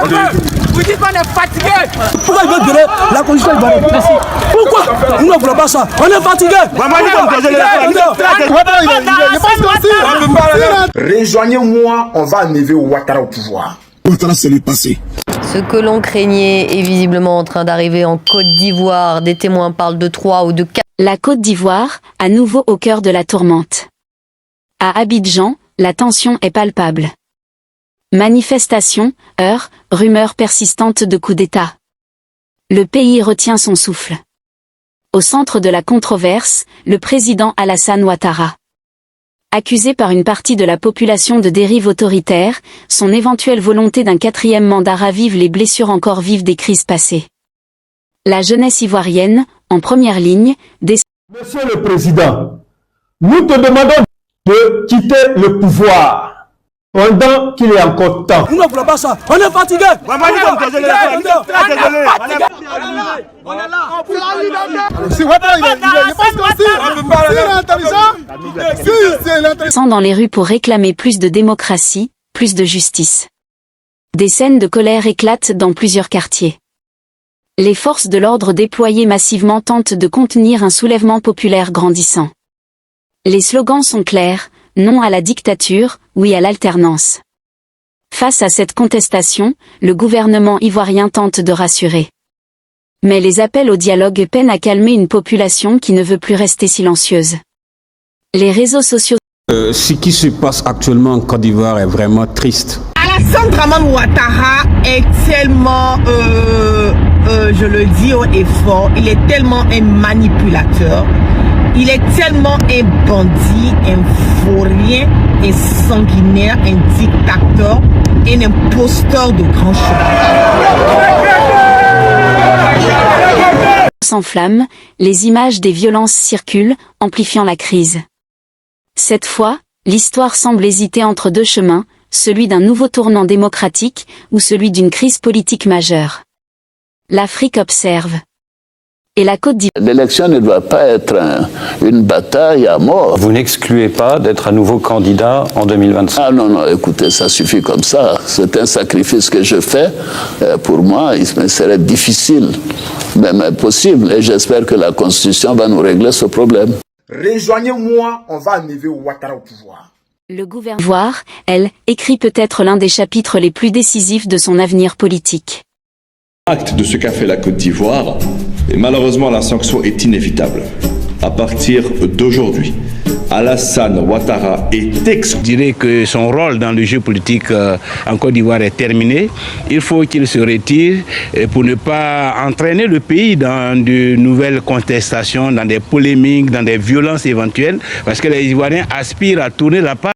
Vous dites qu'on est fatigué. Pourquoi il veut donner la condition ivoirienne? Pourquoi? Nous ne voulons pas ça. On est fatigué. Rejoignez-moi, on va enlever Ouattara au pouvoir. Ouattara, c'est le passé. Ce que l'on craignait est visiblement en train d'arriver en Côte d'Ivoire. Des témoins parlent de 3 ou de 4. La Côte d'Ivoire, à nouveau au cœur de la tourmente. À Abidjan, la tension est palpable. Manifestations, heurts, rumeurs persistantes de coup d'État. Le pays retient son souffle. Au centre de la controverse, le président Alassane Ouattara. Accusé par une partie de la population de dérive autoritaire, son éventuelle volonté d'un 4e mandat ravive les blessures encore vives des crises passées. La jeunesse ivoirienne, en première ligne, Monsieur le Président, nous te demandons de quitter le pouvoir pendant qu'il est encore temps. Nous ne voulons pas ça. On est fatigué. Sont dans les rues pour réclamer plus de démocratie, plus de justice. Des scènes de colère éclatent dans plusieurs quartiers. Les forces de l'ordre déployées massivement tentent de contenir un soulèvement populaire grandissant. Les slogans sont clairs, non à la dictature, oui à l'alternance. Face à cette contestation, le gouvernement ivoirien tente de rassurer. Mais les appels au dialogue peinent à calmer une population qui ne veut plus rester silencieuse. Les réseaux sociaux... Ce qui se passe actuellement en Côte d'Ivoire est vraiment triste. Alassane Dramane Ouattara est tellement, je le dis haut et fort, il est tellement un manipulateur, il est tellement un bandit, un vaurien, un sanguinaire, un dictateur, un imposteur de grand chemin. S'enflamme, les images des violences circulent, amplifiant la crise. Cette fois, l'histoire semble hésiter entre deux chemins, celui d'un nouveau tournant démocratique ou celui d'une crise politique majeure. L'Afrique observe. Et la Côte d'Ivoire. L'élection ne doit pas être une bataille à mort. Vous n'excluez pas d'être à nouveau candidat en 2025? Ah non, non, écoutez, ça suffit comme ça. C'est un sacrifice que je fais. Pour moi, il me serait difficile, même possible. Et j'espère que la Constitution va nous régler ce problème. Rejoignez-moi, on va enlever Ouattara au pouvoir. Le gouvernement, elle, écrit peut-être l'un des chapitres les plus décisifs de son avenir politique. Acte de ce qu'a fait la Côte d'Ivoire, et malheureusement la sanction est inévitable. À partir d'aujourd'hui, Alassane Ouattara est exclu. Je dirais que son rôle dans le jeu politique en Côte d'Ivoire est terminé. Il faut qu'il se retire pour ne pas entraîner le pays dans de nouvelles contestations, dans des polémiques, dans des violences éventuelles, parce que les Ivoiriens aspirent à tourner la page.